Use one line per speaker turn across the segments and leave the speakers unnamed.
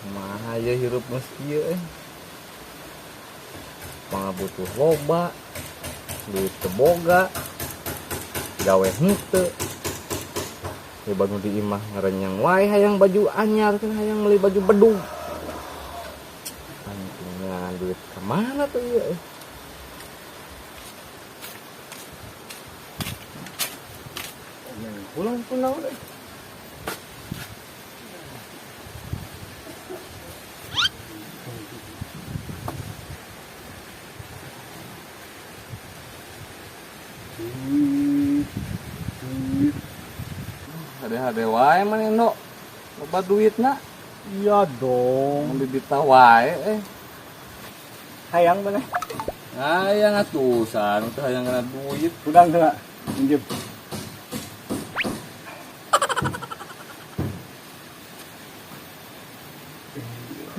Kumaha ya hirup geus kieu mah butuh loba, duit teu boga, gawe henteu. Ya banu di imah ngarenyang wae hayang baju anyar kan hayang meuli baju bedug. Anjingnya duit ka mana tuh ieu? Pulang deh. Ada wae mana no, loba duitna.
Iya dong.
Bibita wae
Hayang mana?
Hayang atusan, teu hayang kana duit.
Udang teu minjem.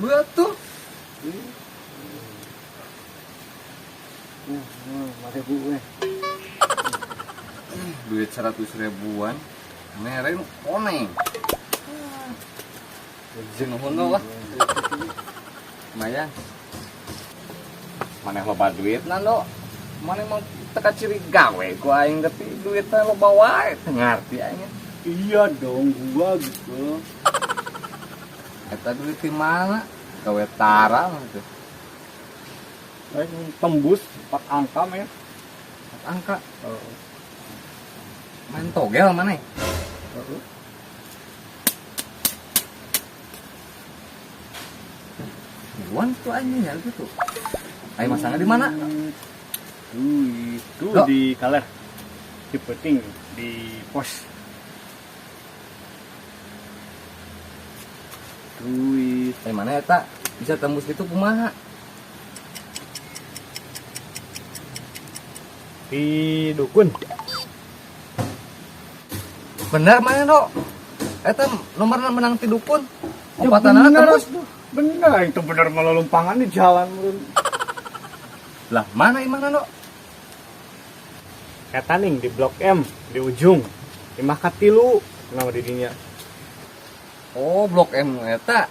Betul.
Mari bu
Duit 100 ribuan. Meren oneng. Jenuhun lah. Lumayan. Maneh loba duit nando. Maneh mau teka ciri gawe ku aing tapi duitnya loba wae. Ngarti aing.
Iya dong, gua gitu.
Eta duit di mana? Gawe tara gitu.
Tembus 4 angka men.
4 angka. Main togel mana? Buan tuh anjingnya gitu. Ayo masangnya di mana?
Itu di kaler. Di peting di pos.
Duit. Mana ya tak? Bisa tembus gitu kumaha?
Di dukun.
Bener mana dok? Eta nomor menang ti dukun.
Ya
Opatana tembus.
Bener itu bener malah lumpangan di jalan.
Lah mana imahna dok?
Kataning di Blok M di ujung. Imah katilu nama didinya.
Oh Blok M eta.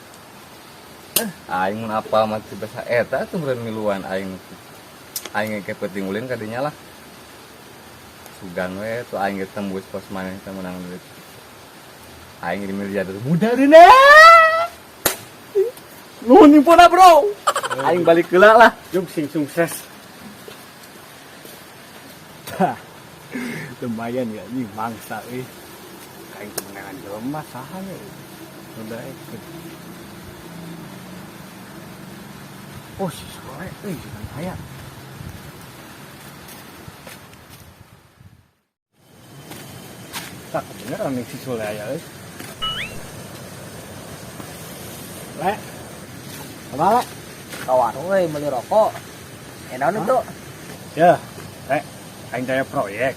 Aing mun apa mah teu basa eta tuh meureun miluan aing. Aing ke penting ulin ka dinya lah. Sugan we tuh aing ge tembus pos maneh teh menang duit. Aing di miliarder muda deuna.
Nuhun impuna bro. Aing balik heula lah. Jom sing sukses. Lumayan ya ini mangsa kain kemenangan jelema saha nya. Udah ikut. Oh si sore jangan aya. Tak beneran nih si sore aya Le. Apa le?
Kawan we meuli rokok. Naon itu?
Ya, aing daya proyek.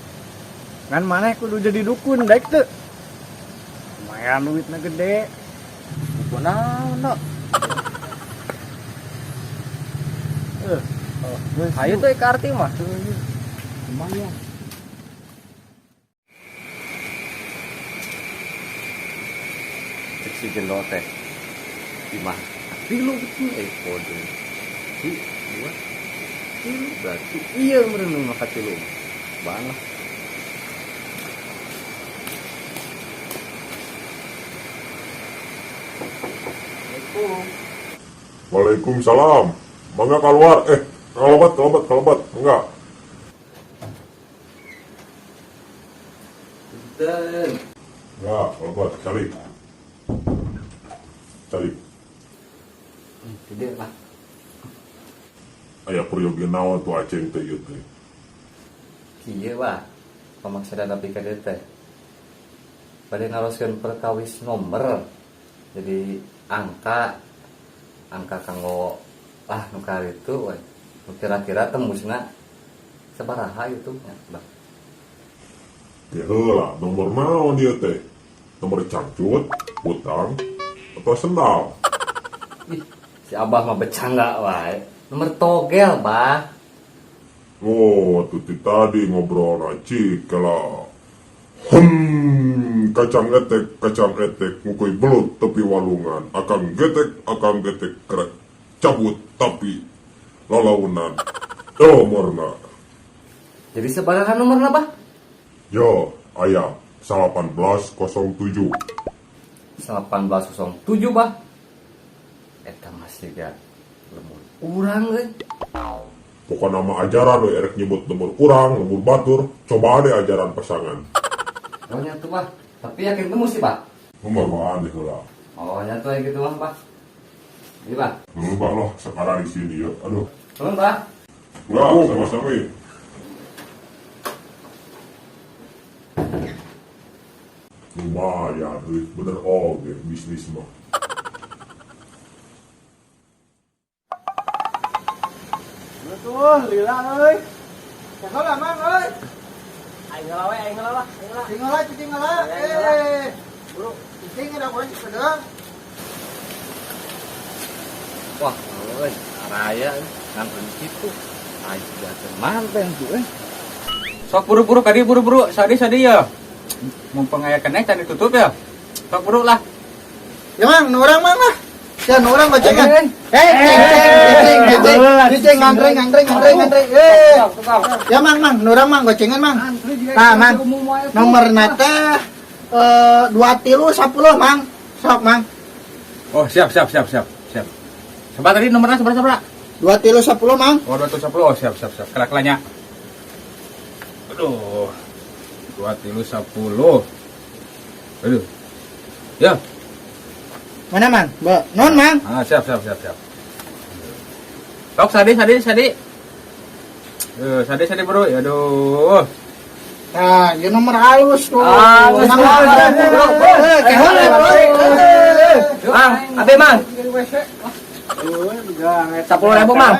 Ngan maneh kudu jadi dukun daek teu. Lumayan duitna gede.
Kunaon no? Ayo tuh ke arti mah.
Lumayan.
Cek si gendol teh. Di mah. Tilu betul kode. Si dua. Tilu berarti iya meureun mah katilu. Bana.
Waalaikumsalam. Mangga keluar. Kalobat. Enggak.
Dan
Enggak, kalobat. Cari.
gede lah.
Aya peryogi naon tuh aceng teh ieu teh.
Kieu wah. Pamaksana nabi ka dieu teh. Bade ngaroskeun perkawis nomor. Jadi angka kanggo nu karitu we. Kira-kira tembusna sabaraha itu nya, Bang.
Ya heula, nomor naon ieu teh? Nomor cangcut, utang, atau sendal?
Ih, si Abah mah bercanda wae. Nomor togel, Bah.
Oh, tuh tadi ngobrol racik kalau kacang etek, ngukui belut tepi walungan, akang getek kerek, cabut tapi lalaunan. Yo morna,
Jadi sebarahan nomorna, Bah?
yo ayah 1807.
1807, Bah. Eta masih gak lemur urang euy.
Pokoknya nama ajaran we erek nyebut nomor kurang, nomor batur, coba deh ajaran pasangan.
Oh nyatu, Bah. Tapi yakin temu sih, Bah.
Pembawaan deh lah.
Oh nyatu ya gitu, Bah. Iya, Bah.
Lupa loh sekarang di sini ya. Aduh,
Turun, Bah.
enggak sama-sama. Lumayan, bener oke bisnis mah.
Betul, lila euy. Sakola mang euy.
Aing ngelawe, aing ngelawa, aing ngelawa.
Cicing ngala. Bro, cicing ada kurang sedang.
Wah, euy, raya nganten situ. Ai sudah manten tuh, Sok buru-buru kadi buru-buru, sadi ya. Mumpung aya keneh can ditutup ya. Sok buru lah.
Ya mang, nu urang mang lah. Ya nu urang gocengan. Cicing ngantre. Ya mang, nu urang mang gocengan mang. Tah mang. Nomor nate 2310 mang. Sok mang.
Oh, siap. Coba tadi nomornya seberapa?
2310 mang.
Oh, 210. Oh, siap. Kelak-kelaknya. Aduh. 210. Aduh. Ya.
Mana mang? Non mang.
Ah, siap. Sok sadi. Sadi bro. Aduh.
Nah, ya nomor halus tuh.
Halus,
Nomor
halus,
halus.
bro.
Kehole, bro.
Mang, abe mang. 10.000 mang.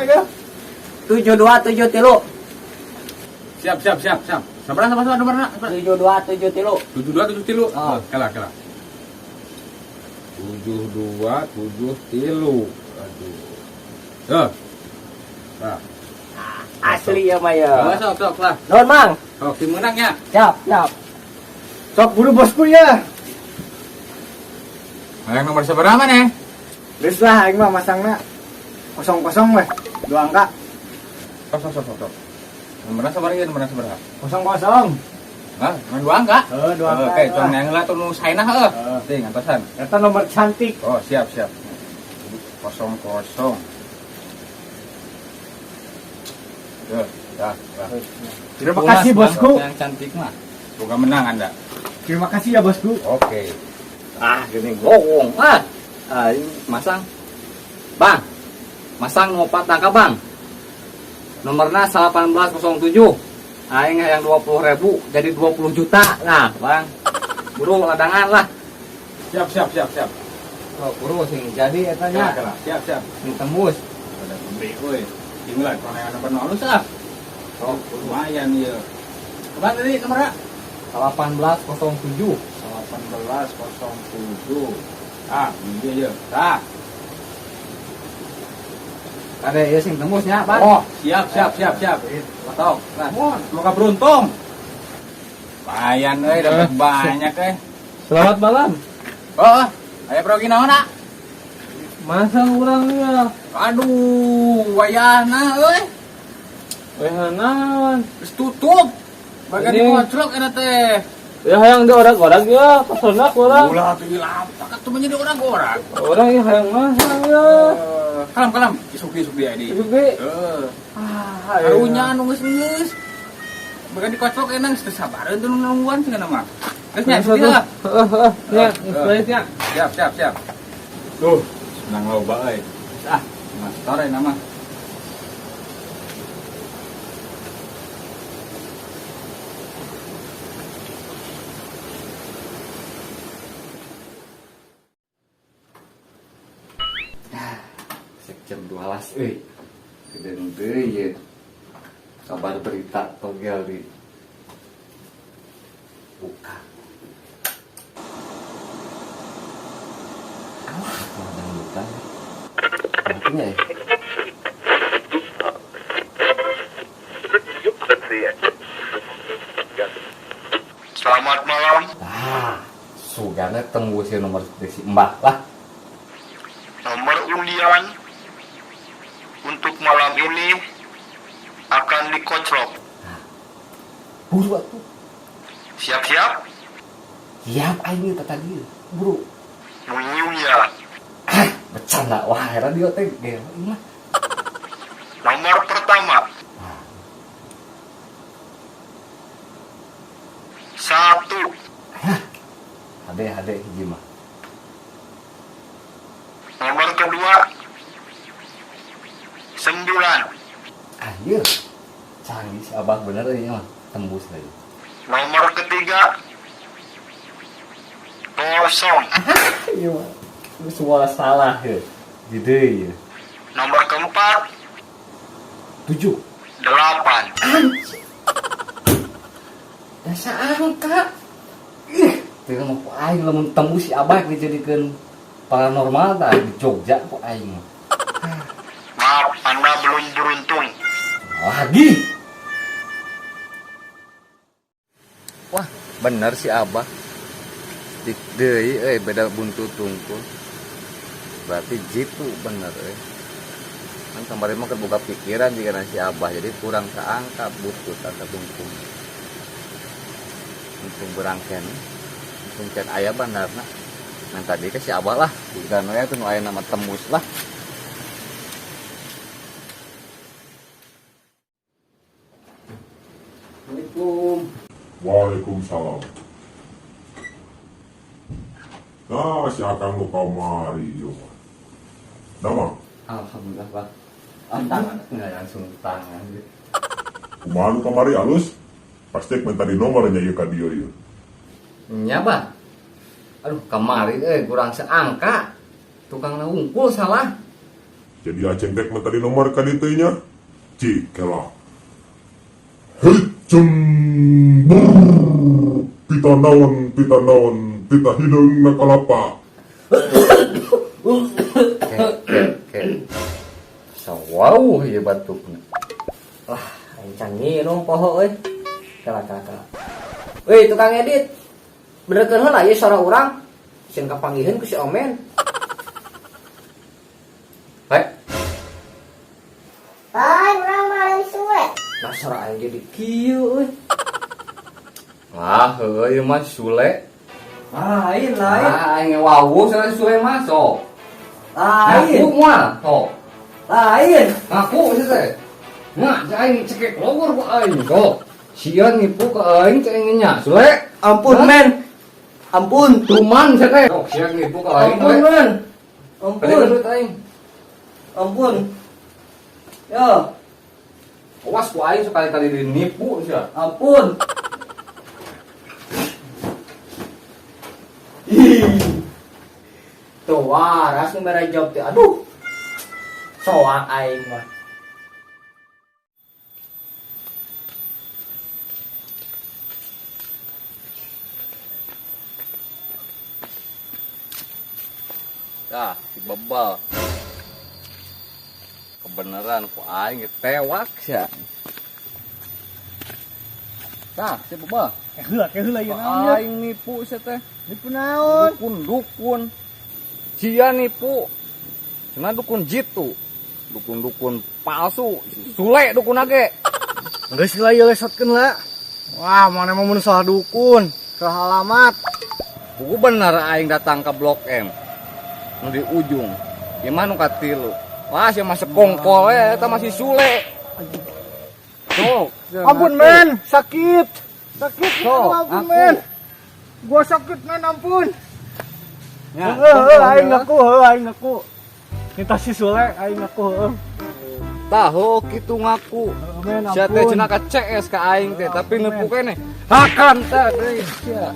7273.
Siap. Sabar nomornya.
7273.
7273.
Oh.
Kelak. 7273. Aduh. Tuh. Nah.
Asli ya Maya.
Sok lah.
Non mang.
Sok tim menangnya.
Siap.
Sok buru bosku ya.
Yang nomor seberapa nih?
Geus lah aing mah masangna 00 weh. 2 angka.
Sok. Nomornya seberapa?
00.
Hah? Nomor 2 angka?
2 angka.
Oke, tuang yang lah tuh nu saena heuh. Ting antosan.
Eta nomor cantik.
Oh, siap. 00. Ya.
Terima kasih bosku.
Yang cantik mah. Semoga menang Anda.
Terima kasih ya bosku.
Oke. Gini gowong. Ini masang. Bang. Masang mau 4 angka, Bang. Nomornya 1807. Aing yang 20.000 jadi 20 juta. Nah, Bang. Buru ladangan lah. Siap. Oh, buru sing jadi etanya. Siap. Sing tembus. Ada gede euy. Tinggal kalau yang nomor halus ah. Oh, lumayan ya. Berapa tadi nomornya? 1807. 1807. Iya. Tah. Ada ya sing tembusnya, Bang. Oh, siap. Tok. Nah, semoga beruntung. Lumayan euy, dapat banyak euy.
Selamat malam.
Oh, aya progi naon, Nak?
Masang urangnya.
Aduh, wayahna euy.
Naon?
Geus tutup. Bagian
Ini-
kocrok eta teh.
Ya hayang di orang-orang ya, pesenak orang.
Ulah tuh lapak atuh menjadi orang-orang.
Orang yang hayang masang ya.
Kalam. Isuk dia di.
Juga.
Harunya anu geus. Bagian dikocrok enang teu sabareun teu nungguan cenah mah. Geus nya sedih lah.
Ya, sebaiknya.
Siap. Tuh, senang loba euy. Mas tore nama. Jam 12 euy. Gedeung deui ye. Kabar berita togel di buka. Mau buka. Matinya ya.
Selamat malam.
sugana tembus ya nomor si Mbah lah.
Nomor undian untuk malam ini akan dikoclok.
Buru atuh.
Siap-siap?
Siap aing tadi. Buru.
Nyiu ya.
Bercanda wah radio teh ge mah.
Nomor pertama. 1.
Hade hiji mah.
Nomor kedua. 9.
Anjir. Canggih si Abah bener ieu mah tembus lagi.
Nomor ketiga. 0.
Iya mah. Semua salah ya. Gede ya.
Nomor keempat.
7.
8.
Dasa angka. Teu mah ku aing lamun tembus si Abah dijadikeun paranormal tah di Jogja ku aing mah.
Maaf, Anda belum beruntung.
Lagi. Wah, bener si Abah. Dik deui beda buntut tungkul. Berarti jitu bener Kan kemarin mah kebuka pikiran jika si Abah jadi kurang keangkat butut atau tungkul. Untung berangken. Untung can aya bandarna. Nah tadi ke si Abah lah, jika nu aya aya nama tembus lah. Assalamualaikum.
Waalaikumsalam. Nah, si akang lu kamari yo. Nama,
Alhamdulillah Pak. Tangan nggak langsung tangan.
kumaha lu kamari alus? Pasti minta di nomornya ieu ka dieu ieu.
Nya Pak. Aduh kemarin kurang seangka. Tukang ngungkul salah.
Jadi aceng dek minta di nomor ka dieu teh nya. Cikelah. Hei, pita naon, pita hideung na kalapa.
Oke. Wow, ya batuknya.
Lah, aing canggih nu poho euy. Kala. Euy, tukang edit. Benerkeun heula ieu suara urang. Sieun kapanggihkeun ku si Omen.
Hai,
Hai, urang mah suwe.
Nah, suara aing jadi kieu euy.
wah, ieu mah Sule.
Lain.
Aing wawu sareng Sule mah sok.
Lain.
Ngaku moal, sok.
Lain.
Ngaku teh. Nah, aing cekek logor ku aing, sok. Sieun nipu ke aing cek nya, Sule.
Ampun,
Hah?
men. Ampun.
Tuman teh. Sok sieun nipu ke aing.
Ampun, men.
Kali
Ampun.
gedut aing.
Ampun. Yo,
Awas ku aing sekali-kali dinipu sia.
ampun. Ih. Tuh waras nu mere jawab teh. Aduh. Soak aing mah.
Dah, si bebel. Kebenaran ku aing tewak sia. Dah, si bebel.
Heula ieu naon.
Aing nipu sia teh.
Nipu naon?
Dukun. Sia nipu. Cenah dukun jitu. Dukun palsu. Sule dukun age.
Geus lah ieu lesotkeun lah. Wah, mana mau mun salah dukun, salah alamat.
Buku bener aing datang ke Blok M. Nu di ujung. Gimana nu katilu? Wah, sia masih kongkol eta masih Sule. Tuh,
Ampun men, sakit. Sakit,
So,
ampun
aku.
men. Gua sakit men, ampun.
Ya,
Aing ngaku. Kita si Sule, aing ngaku.
tahu kitu ngaku.
Men,
Sia teh cenah ka CS ka aing teh, tapi nepu keneh. Hakan teh deui sia.